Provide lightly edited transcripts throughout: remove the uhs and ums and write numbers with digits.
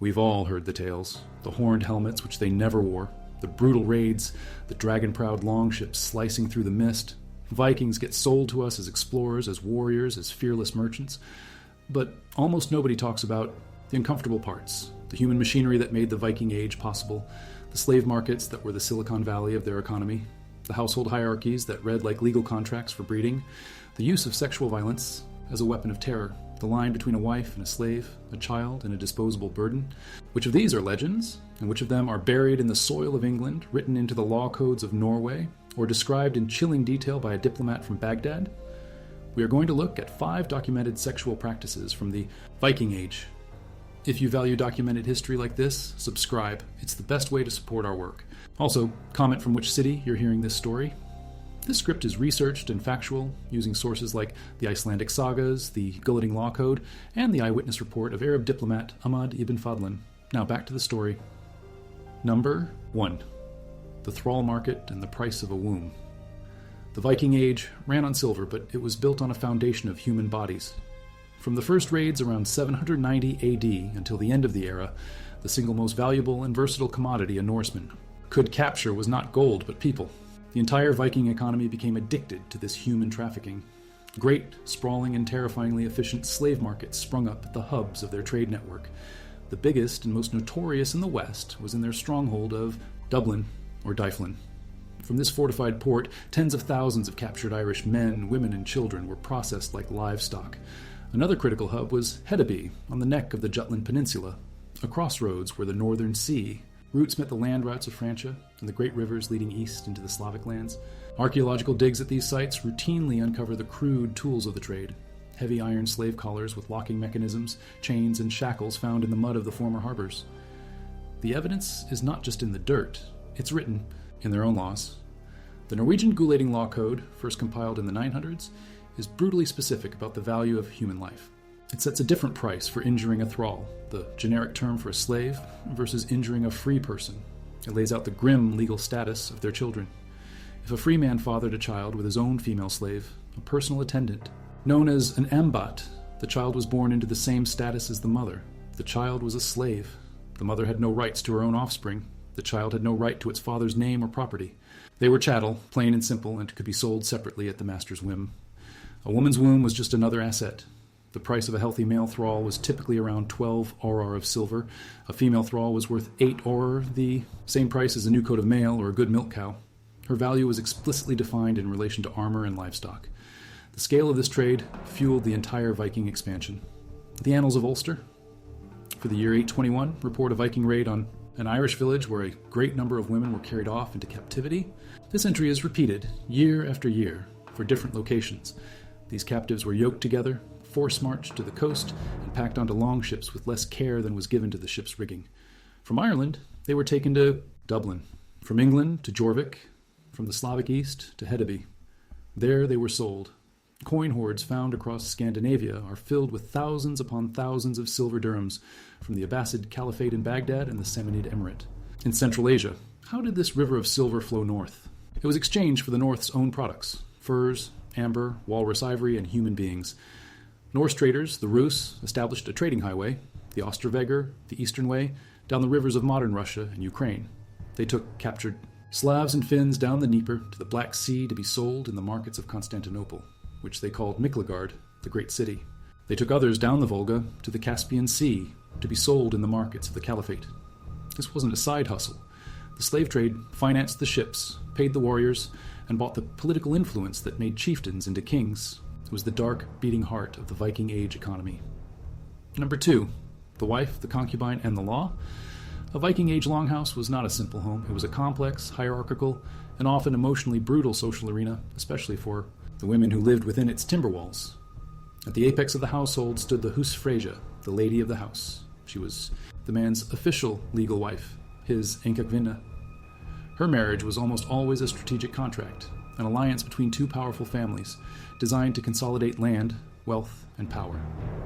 We've all heard the tales. The horned helmets which they never wore, the brutal raids, the dragon-prowed longships slicing through the mist. Vikings get sold to us as explorers, as warriors, as fearless merchants. But almost nobody talks about the uncomfortable parts, the human machinery that made the Viking Age possible, the slave markets that were the Silicon Valley of their economy, the household hierarchies that read like legal contracts for breeding, the use of sexual violence as a weapon of terror, the line between a wife and a slave, a child and a disposable burden. Which of these are legends, and which of them are buried in the soil of England, written into the law codes of Norway, or described in chilling detail by a diplomat from Baghdad? We are going to look at 5 documented sexual practices from the Viking Age. If you value documented history like this, subscribe. It's the best way to support our work. Also, comment from which city you're hearing this story. This script is researched and factual, using sources like the Icelandic sagas, the Gulliting Law Code, and the eyewitness report of Arab diplomat Ahmad ibn Fadlan. Now back to the story. Number 1. The thrall market and the price of a womb. The Viking Age ran on silver, but it was built on a foundation of human bodies. From the first raids around 790 AD until the end of the era, the single most valuable and versatile commodity a Norseman could capture was not gold, but people. The entire Viking economy became addicted to this human trafficking. Great, sprawling, and terrifyingly efficient slave markets sprung up at the hubs of their trade network. The biggest and most notorious in the West was in their stronghold of Dublin, or Dyflin. From this fortified port, tens of thousands of captured Irish men, women, and children were processed like livestock. Another critical hub was Hedeby, on the neck of the Jutland Peninsula, a crossroads where the Northern Sea. Routes met the land routes of Francia and the great rivers leading east into the Slavic lands. Archaeological digs at these sites routinely uncover the crude tools of the trade. Heavy iron slave collars with locking mechanisms, chains, and shackles found in the mud of the former harbors. The evidence is not just in the dirt, it's written in their own laws. The Norwegian Gulating Law Code, first compiled in the 900s, is brutally specific about the value of human life. It sets a different price for injuring a thrall, the generic term for a slave, versus injuring a free person. It lays out the grim legal status of their children. If a free man fathered a child with his own female slave, a personal attendant, known as an ambat, the child was born into the same status as the mother. The child was a slave. The mother had no rights to her own offspring. The child had no right to its father's name or property. They were chattel, plain and simple, and could be sold separately at the master's whim. A woman's womb was just another asset. The price of a healthy male thrall was typically around 12 auror of silver. A female thrall was worth 8 auror, the same price as a new coat of mail or a good milk cow. Her value was explicitly defined in relation to armor and livestock. The scale of this trade fueled the entire Viking expansion. The Annals of Ulster, for the year 821, report a Viking raid on an Irish village where a great number of women were carried off into captivity. This entry is repeated year after year for different locations. These captives were yoked together, force-marched to the coast, and packed onto longships with less care than was given to the ship's rigging. From Ireland, they were taken to Dublin. From England to Jorvik. From the Slavic East to Hedeby. There they were sold. Coin hoards found across Scandinavia are filled with thousands upon thousands of silver dirhams from the Abbasid Caliphate in Baghdad and the Samanid Emirate. In Central Asia, how did this river of silver flow north? It was exchanged for the North's own products: furs, amber, walrus ivory, and human beings. Norse traders, the Rus, established a trading highway, the Osterweger, the Eastern Way, down the rivers of modern Russia and Ukraine. They took captured Slavs and Finns down the Dnieper to the Black Sea to be sold in the markets of Constantinople, which they called Miklagard, the great city. They took others down the Volga to the Caspian Sea to be sold in the markets of the Caliphate. This wasn't a side hustle. The slave trade financed the ships, paid the warriors, and bought the political influence that made chieftains into kings. It was the dark, beating heart of the Viking Age economy. Number 2, the wife, the concubine, and the law. A Viking Age longhouse was not a simple home. It was a complex, hierarchical, and often emotionally brutal social arena, especially for the women who lived within its timber walls. At the apex of the household stood the husfreyja, the lady of the house. She was the man's official legal wife, his enkakvinna. Her marriage was almost always a strategic contract, an alliance between two powerful families, designed to consolidate land, wealth, and power.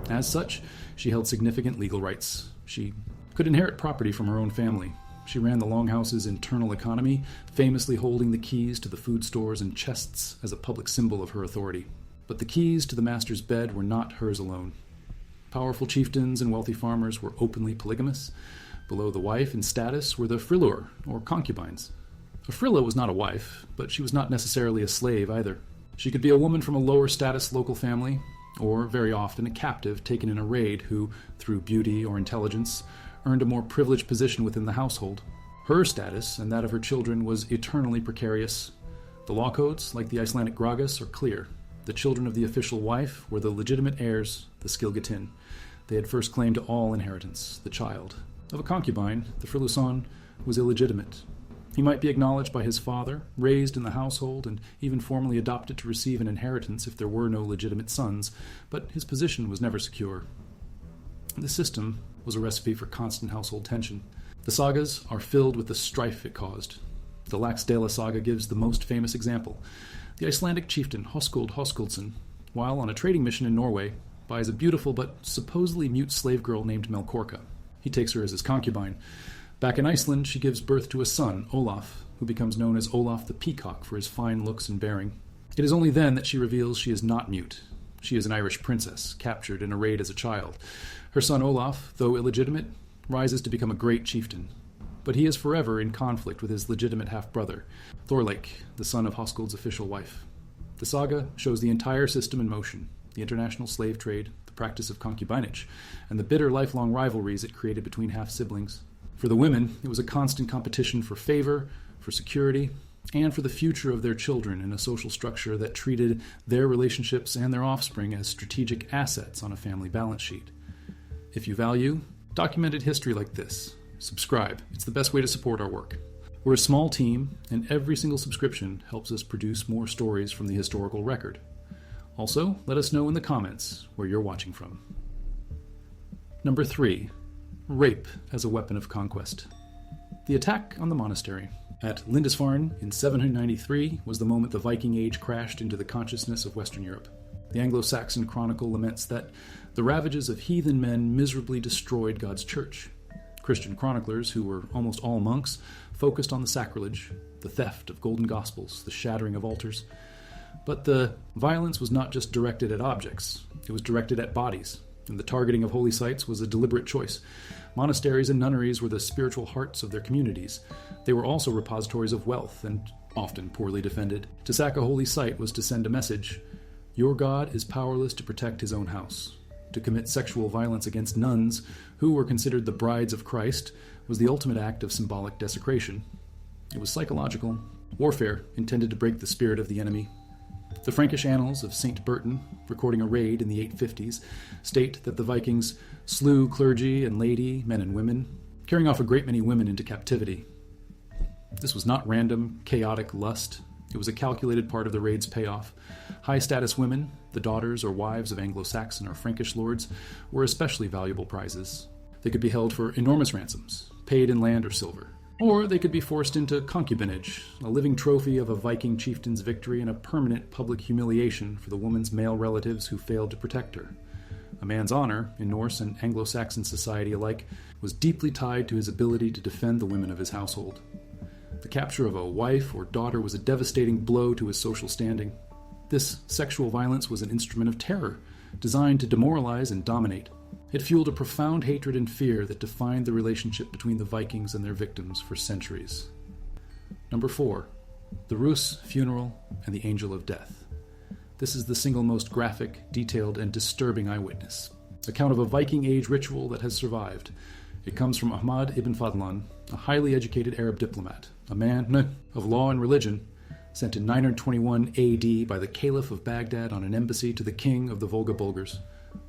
As such, she held significant legal rights. She could inherit property from her own family. She ran the longhouse's internal economy, famously holding the keys to the food stores and chests as a public symbol of her authority. But the keys to the master's bed were not hers alone. Powerful chieftains and wealthy farmers were openly polygamous. Below the wife in status were the frilur, or concubines. A frilla was not a wife, but she was not necessarily a slave either. She could be a woman from a lower status local family, or very often a captive taken in a raid who, through beauty or intelligence, earned a more privileged position within the household. Her status and that of her children was eternally precarious. The law codes, like the Icelandic Gragas, are clear. The children of the official wife were the legitimate heirs, the skilgetin. They had first claim to all inheritance. The child of a concubine, the friluson, was illegitimate. He might be acknowledged by his father, raised in the household, and even formally adopted to receive an inheritance if there were no legitimate sons, but his position was never secure. This system was a recipe for constant household tension. The sagas are filled with the strife it caused. The Laxdæla saga gives the most famous example. The Icelandic chieftain Höskuld Höskuldsson, while on a trading mission in Norway, buys a beautiful but supposedly mute slave girl named Melkorka. He takes her as his concubine. Back in Iceland, she gives birth to a son, Olaf, who becomes known as Olaf the Peacock for his fine looks and bearing. It is only then that she reveals she is not mute. She is an Irish princess, captured in a raid as a child. Her son Olaf, though illegitimate, rises to become a great chieftain. But he is forever in conflict with his legitimate half-brother, Thorleik, the son of Höskuld's official wife. The saga shows the entire system in motion, the international slave trade, the practice of concubinage, and the bitter lifelong rivalries it created between half-siblings. For the women, it was a constant competition for favor, for security, and for the future of their children in a social structure that treated their relationships and their offspring as strategic assets on a family balance sheet. If you value documented history like this, subscribe. It's the best way to support our work. We're a small team, and every single subscription helps us produce more stories from the historical record. Also, let us know in the comments where you're watching from. Number 3. Rape as a weapon of conquest. The attack on the monastery at Lindisfarne in 793 was the moment the Viking Age crashed into the consciousness of Western Europe. The Anglo-Saxon Chronicle laments that the ravages of heathen men miserably destroyed God's church. Christian chroniclers, who were almost all monks, focused on the sacrilege, the theft of golden gospels, the shattering of altars. But the violence was not just directed at objects, it was directed at bodies. And the targeting of holy sites was a deliberate choice. Monasteries and nunneries were the spiritual hearts of their communities. They were also repositories of wealth, and often poorly defended. To sack a holy site was to send a message: your God is powerless to protect his own house. To commit sexual violence against nuns, who were considered the brides of Christ, was the ultimate act of symbolic desecration. It was psychological warfare intended to break the spirit of the enemy. The Frankish annals of St. Bertin, recording a raid in the 850s, state that the Vikings slew clergy and laity, men and women, carrying off a great many women into captivity. This was not random, chaotic lust. It was a calculated part of the raid's payoff. High-status women, the daughters or wives of Anglo-Saxon or Frankish lords, were especially valuable prizes. They could be held for enormous ransoms, paid in land or silver. Or they could be forced into concubinage, a living trophy of a Viking chieftain's victory and a permanent public humiliation for the woman's male relatives who failed to protect her. A man's honor, in Norse and Anglo-Saxon society alike, was deeply tied to his ability to defend the women of his household. The capture of a wife or daughter was a devastating blow to his social standing. This sexual violence was an instrument of terror, designed to demoralize and dominate. It fueled a profound hatred and fear that defined the relationship between the Vikings and their victims for centuries. Number 4. The Rus funeral and the Angel of Death. This is the single most graphic, detailed, and disturbing eyewitness account of a Viking Age ritual that has survived. It comes from Ahmad ibn Fadlan, a highly educated Arab diplomat, a man of law and religion, sent in 921 AD by the Caliph of Baghdad on an embassy to the king of the Volga Bulgars.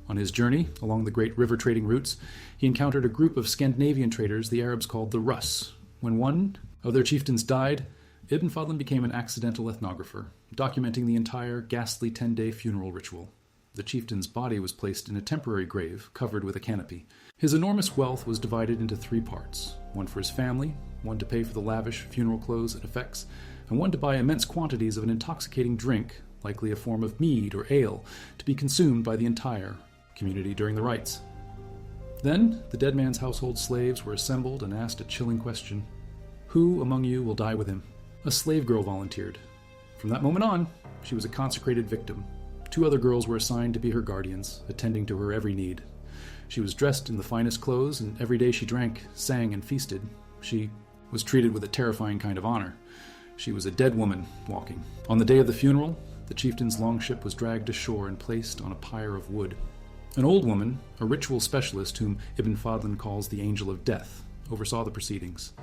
On his journey along the great river trading routes, he encountered a group of Scandinavian traders the Arabs called the Rus. When one of their chieftains died, Ibn Fadlan became an accidental ethnographer, documenting the entire ghastly 10-day funeral ritual. The chieftain's body was placed in a temporary grave covered with a canopy. His enormous wealth was divided into 3 parts, one for his family, one to pay for the lavish funeral clothes and effects, and one to buy immense quantities of an intoxicating drink, likely a form of mead or ale, to be consumed by the entire community during the rites. Then, the dead man's household slaves were assembled and asked a chilling question: who among you will die with him? A slave girl volunteered. From that moment on, she was a consecrated victim. 2 other girls were assigned to be her guardians, attending to her every need. She was dressed in the finest clothes, and every day she drank, sang, and feasted. She was treated with a terrifying kind of honor. She was a dead woman walking. On the day of the funeral, the chieftain's longship was dragged ashore and placed on a pyre of wood. An old woman, a ritual specialist whom Ibn Fadlan calls the Angel of Death, oversaw the proceedings.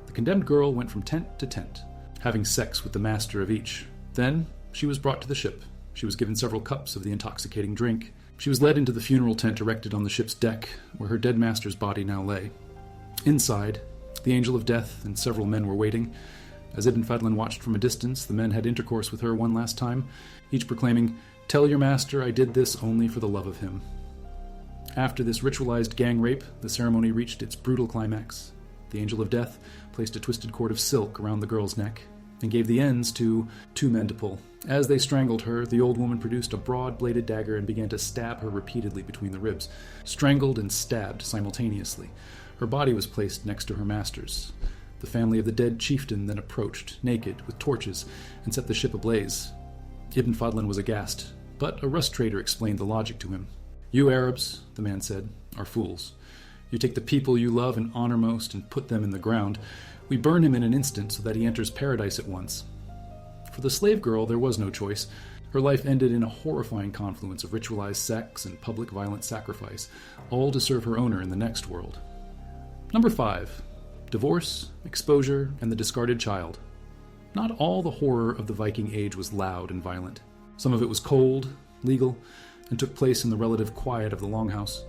The condemned girl went from tent to tent, having sex with the master of each. Then she was brought to the ship. She was given several cups of the intoxicating drink. She was led into the funeral tent erected on the ship's deck, where her dead master's body now lay. Inside, the Angel of Death and several men were waiting. As Ibn Fadlan watched from a distance, the men had intercourse with her one last time, each proclaiming, "Tell your master I did this only for the love of him." After this ritualized gang rape, the ceremony reached its brutal climax. The Angel of Death placed a twisted cord of silk around the girl's neck and gave the ends to two men to pull. As they strangled her, the old woman produced a broad-bladed dagger and began to stab her repeatedly between the ribs. Strangled and stabbed simultaneously, her body was placed next to her master's. The family of the dead chieftain then approached, naked, with torches, and set the ship ablaze. Ibn Fadlan was aghast, but a rust trader explained the logic to him. "You Arabs," the man said, "are fools. You take the people you love and honor most and put them in the ground. We burn him in an instant so that he enters paradise at once." For the slave girl, there was no choice. Her life ended in a horrifying confluence of ritualized sex and public violent sacrifice, all to serve her owner in the next world. Number 5. Divorce, exposure, and the discarded child. Not all the horror of the Viking Age was loud and violent. Some of it was cold, legal, and took place in the relative quiet of the longhouse.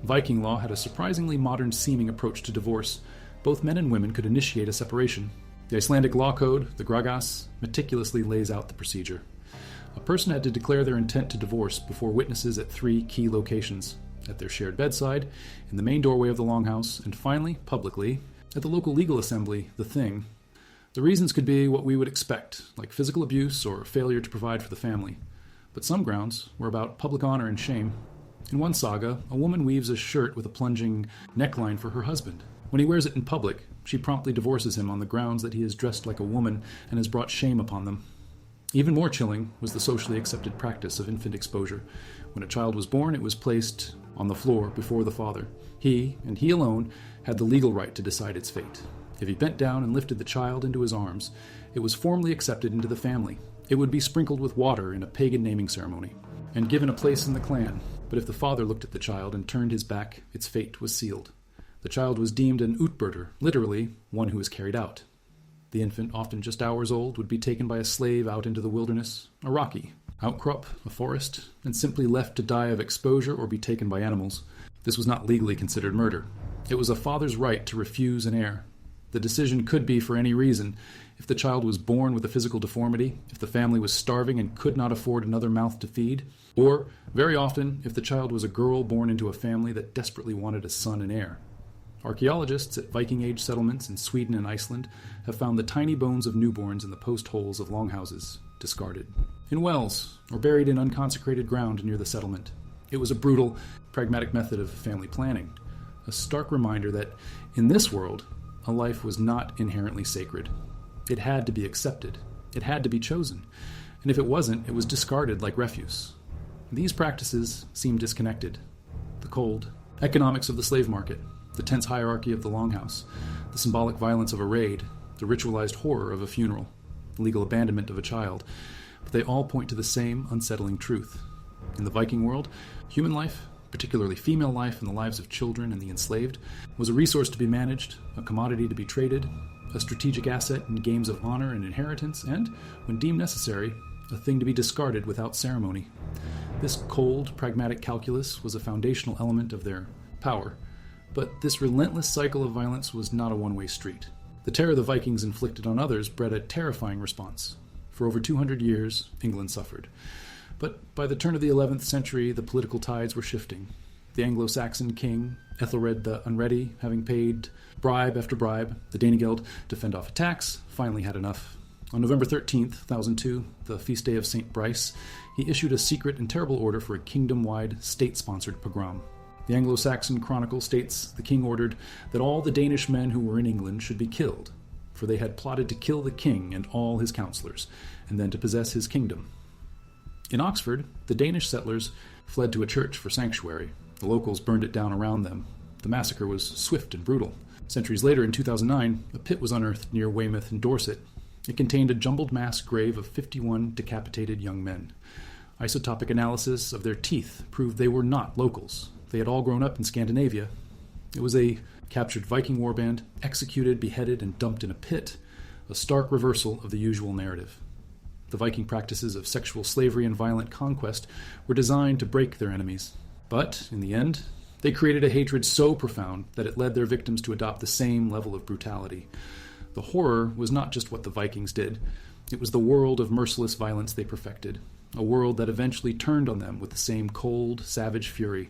Viking law had a surprisingly modern-seeming approach to divorce. Both men and women could initiate a separation. The Icelandic law code, the Gragas, meticulously lays out the procedure. A person had to declare their intent to divorce before witnesses at 3 key locations: at their shared bedside, in the main doorway of the longhouse, and finally, publicly, at the local legal assembly, the Thing. The reasons could be what we would expect, like physical abuse or failure to provide for the family. But some grounds were about public honor and shame. In one saga, a woman weaves a shirt with a plunging neckline for her husband. When he wears it in public, she promptly divorces him on the grounds that he is dressed like a woman and has brought shame upon them. Even more chilling was the socially accepted practice of infant exposure. When a child was born, it was placed on the floor before the father. He, and he alone, had the legal right to decide its fate. If he bent down and lifted the child into his arms, it was formally accepted into the family. It would be sprinkled with water in a pagan naming ceremony, and given a place in the clan. But if the father looked at the child and turned his back, its fate was sealed. The child was deemed an utbyrder, literally, one who is carried out. The infant, often just hours old, would be taken by a slave out into the wilderness, a rocky outcrop, a forest, and simply left to die of exposure or be taken by animals. This was not legally considered murder. It was a father's right to refuse an heir. The decision could be for any reason. If the child was born with a physical deformity, if the family was starving and could not afford another mouth to feed, or, very often, if the child was a girl born into a family that desperately wanted a son and heir. Archaeologists at Viking-age settlements in Sweden and Iceland have found the tiny bones of newborns in the post holes of longhouses, discarded. In wells, or buried in unconsecrated ground near the settlement. It was a brutal, pragmatic method of family planning. A stark reminder that, in this world, a life was not inherently sacred. It had to be accepted. It had to be chosen. And if it wasn't, it was discarded like refuse. These practices seem disconnected. The cold economics of the slave market, the tense hierarchy of the longhouse, the symbolic violence of a raid, the ritualized horror of a funeral, the legal abandonment of a child, but they all point to the same unsettling truth. In the Viking world, human life, particularly female life and the lives of children and the enslaved, was a resource to be managed, a commodity to be traded, a strategic asset in games of honor and inheritance, and, when deemed necessary, a thing to be discarded without ceremony. This cold, pragmatic calculus was a foundational element of their power, but this relentless cycle of violence was not a one-way street. The terror the Vikings inflicted on others bred a terrifying response. For over 200 years, England suffered. But by the turn of the 11th century, the political tides were shifting. The Anglo-Saxon king, Ethelred the Unready, having paid bribe after bribe, the Danegeld, to fend off attacks, finally had enough. On November 13th, 1002, the feast day of St. Bryce, he issued a secret and terrible order for a kingdom-wide, state-sponsored pogrom. The Anglo-Saxon Chronicle states the king ordered that all the Danish men who were in England should be killed, for they had plotted to kill the king and all his counselors, and then to possess his kingdom. In Oxford, the Danish settlers fled to a church for sanctuary. The locals burned it down around them. The massacre was swift and brutal. Centuries later, in 2009, a pit was unearthed near Weymouth in Dorset. It contained a jumbled mass grave of 51 decapitated young men. Isotopic analysis of their teeth proved they were not locals. They had all grown up in Scandinavia. It was a captured Viking warband, executed, beheaded, and dumped in a pit, a stark reversal of the usual narrative. The Viking practices of sexual slavery and violent conquest were designed to break their enemies. But, in the end, they created a hatred so profound that it led their victims to adopt the same level of brutality. The horror was not just what the Vikings did. It was the world of merciless violence they perfected, a world that eventually turned on them with the same cold, savage fury